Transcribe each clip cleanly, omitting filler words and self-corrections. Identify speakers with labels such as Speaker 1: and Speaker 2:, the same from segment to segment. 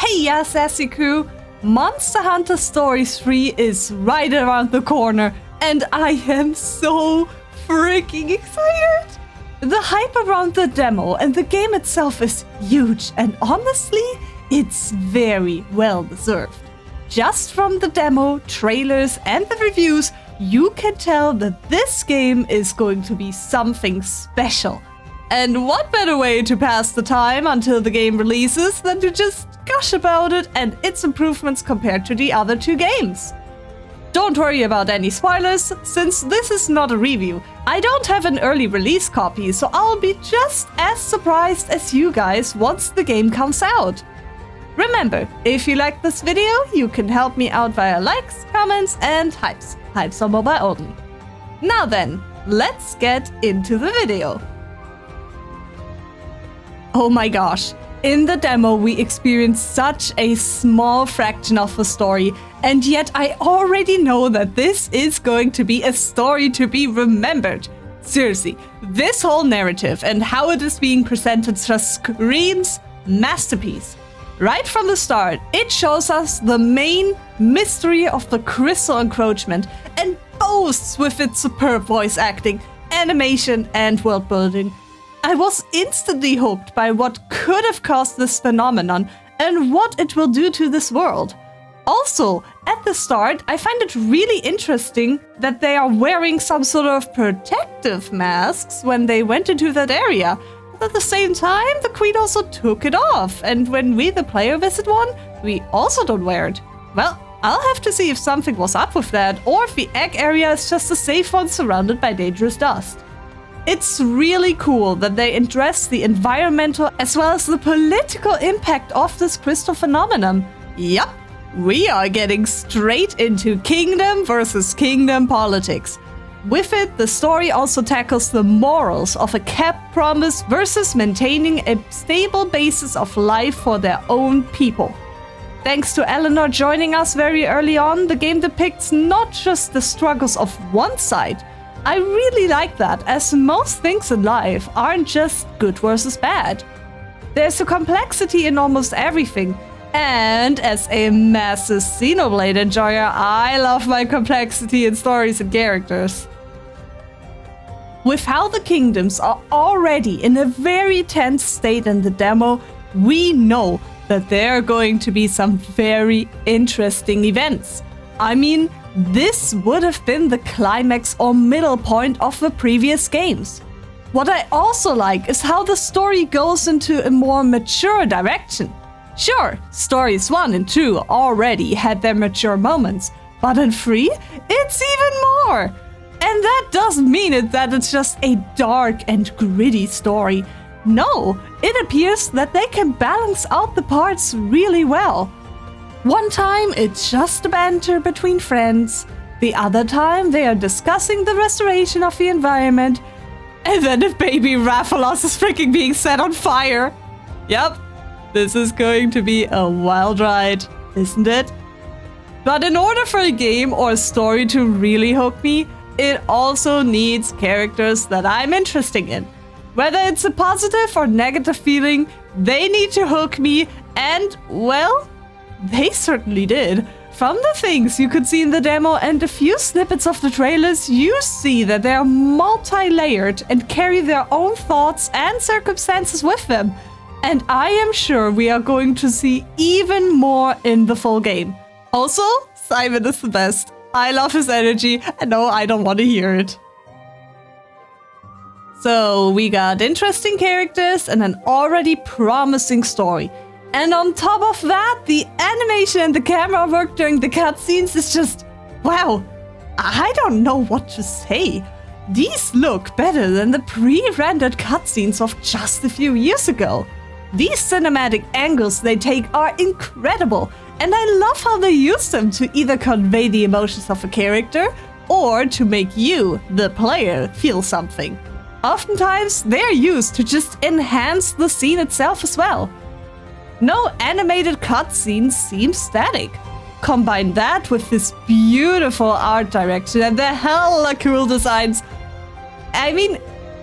Speaker 1: Hey ya, sassy crew! Monster Hunter Stories 3 is right around the corner, and I am so freaking excited! The hype around the demo and the game itself is huge, and honestly, it's very well deserved. Just from the demo, trailers, and the reviews, you can tell that this game is going to be something special. And what better way to pass the time until the game releases than to just gush about it and its improvements compared to the other two games? Don't worry about any spoilers, since this is not a review. I don't have an early release copy, so I'll be just as surprised as you guys once the game comes out. Remember, if you like this video, you can help me out via likes, comments, and hypes. Hypes are mobile only. Now then, let's get into the video. Oh my gosh, in the demo we experienced such a small fraction of the story, and yet I already know that this is going to be a story to be remembered. Seriously, this whole narrative and how it is being presented just screams masterpiece. Right from the start, it shows us the main mystery of the crystal encroachment and boasts with its superb voice acting, animation, and world building. I was instantly hooked by what could have caused this phenomenon and what it will do to this world. Also, at the start, I find it really interesting that they are wearing some sort of protective masks when they went into that area. But at the same time, the queen also took it off, and when we, the player, visit one, we also don't wear it. Well, I'll have to see if something was up with that, or if the egg area is just a safe one surrounded by dangerous dust. It's really cool that they address the environmental as well as the political impact of this crystal phenomenon. Yup, we are getting straight into kingdom versus kingdom politics. With it, the story also tackles the morals of a kept promise versus maintaining a stable basis of life for their own people. Thanks to Eleanor joining us very early on, the game depicts not just the struggles of one side. I really like that, as most things in life aren't just good versus bad. There's a complexity in almost everything, and as a massive Xenoblade enjoyer, I love my complexity in stories and characters. With how the kingdoms are already in a very tense state in the demo, we know that there are going to be some very interesting events. I mean, this would have been the climax or middle point of the previous games. What I also like is how the story goes into a more mature direction. Sure, stories 1 and 2 already had their mature moments, but in 3, it's even more! And that doesn't mean that it's just a dark and gritty story. No, it appears that they can balance out the parts really well. One time, it's just a banter between friends. The other time, they are discussing the restoration of the environment. And then if baby Rathalos is freaking being set on fire. Yep, this is going to be a wild ride, isn't it? But in order for a game or a story to really hook me, it also needs characters that I'm interested in. Whether it's a positive or negative feeling, they need to hook me, and, well, they certainly did. From the things you could see in the demo and a few snippets of the trailers, you see that they are multi-layered and carry their own thoughts and circumstances with them. And I am sure we are going to see even more in the full game. Also, Simon is the best. I love his energy, and no, I don't want to hear it. So, we got interesting characters and an already promising story. And on top of that, the animation and the camera work during the cutscenes is just, wow, I don't know what to say. These look better than the pre-rendered cutscenes of just a few years ago. These cinematic angles they take are incredible, and I love how they use them to either convey the emotions of a character or to make you, the player, feel something. Oftentimes, they're used to just enhance the scene itself as well. No animated cutscenes seem static. Combine that with this beautiful art direction and the hella cool designs. I mean,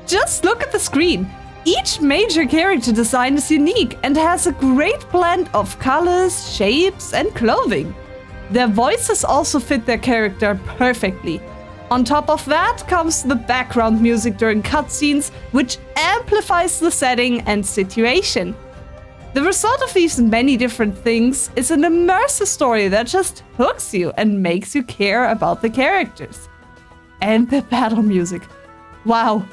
Speaker 1: just look at the screen. Each major character design is unique and has a great blend of colors, shapes, and clothing. Their voices also fit their character perfectly. On top of that comes the background music during cutscenes, which amplifies the setting and situation. The result of these many different things is an immersive story that just hooks you and makes you care about the characters. And the battle music. Wow,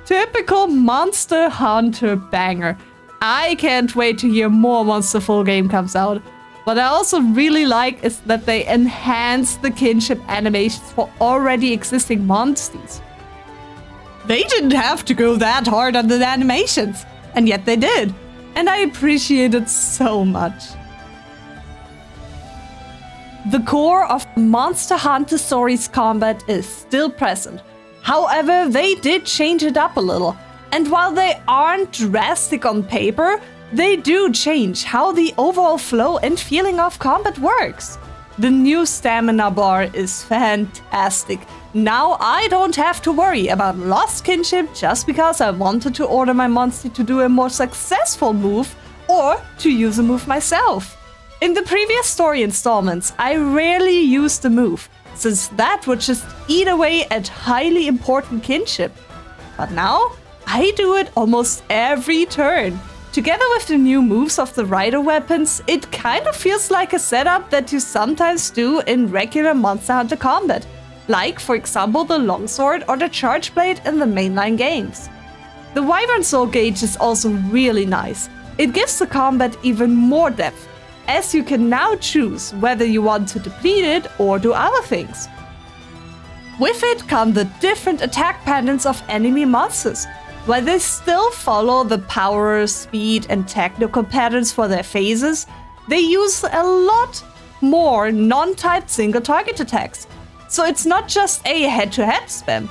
Speaker 1: typical Monster Hunter banger. I can't wait to hear more once the full game comes out. What I also really like is that they enhance the kinship animations for already existing monsters. They didn't have to go that hard on the animations, and yet they did. And I appreciate it so much. The core of Monster Hunter Stories combat is still present. However, they did change it up a little. And while they aren't drastic on paper, they do change how the overall flow and feeling of combat works. The new stamina bar is fantastic. Now I don't have to worry about lost kinship just because I wanted to order my monster to do a more successful move or to use a move myself. In the previous story installments, I rarely used the move, since that would just eat away at highly important kinship. But now, I do it almost every turn. Together with the new moves of the rider weapons, it kind of feels like a setup that you sometimes do in regular Monster Hunter combat, like for example the longsword or the charge blade in the mainline games. The Wyvern Soul gauge is also really nice. It gives the combat even more depth, as you can now choose whether you want to deplete it or do other things. With it come the different attack patterns of enemy monsters. While they still follow the power, speed, and technical patterns for their phases, they use a lot more non-typed single-target attacks. So it's not just a head-to-head spam.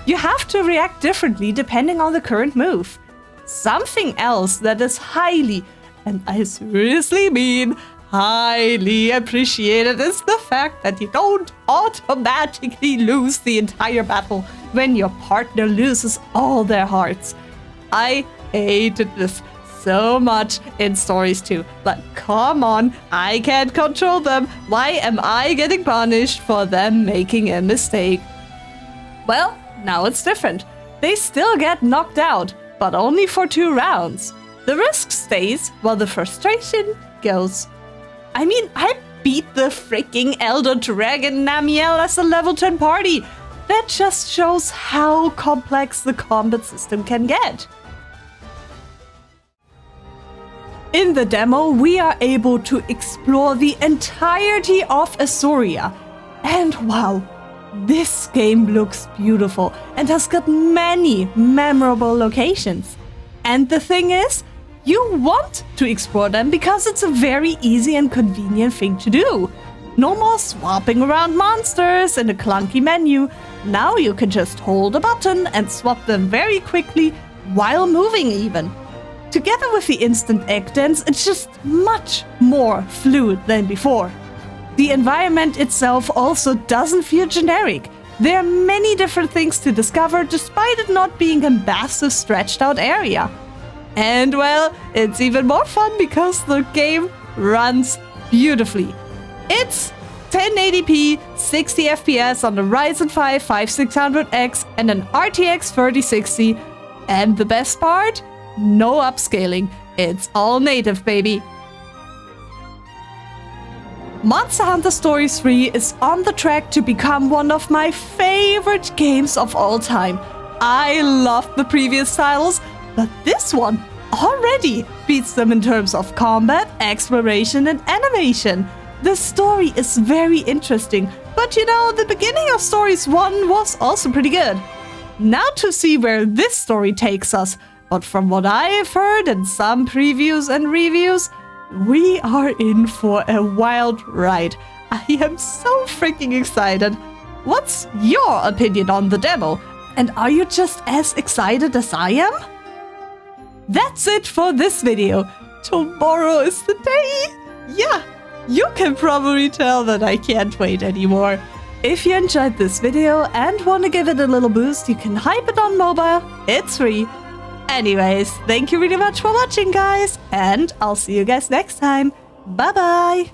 Speaker 1: You have to react differently depending on the current move. Something else that is highly, and I seriously mean highly appreciated, is the fact that you don't automatically lose the entire battle when your partner loses all their hearts. I hated this so much in Stories 2, but come on, I can't control them. Why am I getting punished for them making a mistake? Well, now it's different. They still get knocked out, but only for 2 rounds. The risk stays while the frustration goes. I mean, I beat the freaking Elder Dragon Namiel as a level 10 party. That just shows how complex the combat system can get. In the demo, we are able to explore the entirety of Astoria. And wow, this game looks beautiful and has got many memorable locations. And the thing is, you want to explore them because it's a very easy and convenient thing to do. No more swapping around monsters in a clunky menu. Now you can just hold a button and swap them very quickly while moving even. Together with the instant egg dance, it's just much more fluid than before. The environment itself also doesn't feel generic. There are many different things to discover despite it not being a massive stretched out area. And well, it's even more fun because the game runs beautifully. It's 1080p, 60 FPS on the Ryzen 5 5600X and an RTX 3060. And the best part? No upscaling. It's all native, baby. Monster Hunter Stories 3 is on the track to become one of my favorite games of all time. I loved the previous titles, but this one already beats them in terms of combat, exploration, and animation. The story is very interesting, but you know, the beginning of Stories 1 was also pretty good. Now to see where this story takes us, but from what I have heard in some previews and reviews, we are in for a wild ride. I am so freaking excited. What's your opinion on the demo? And are you just as excited as I am? That's it for this video. Tomorrow is the day. Yeah, you can probably tell that I can't wait anymore. If you enjoyed this video and want to give it a little boost, you can hype it on mobile. It's free. Anyways, thank you really much for watching, guys. And I'll see you guys next time. Bye-bye.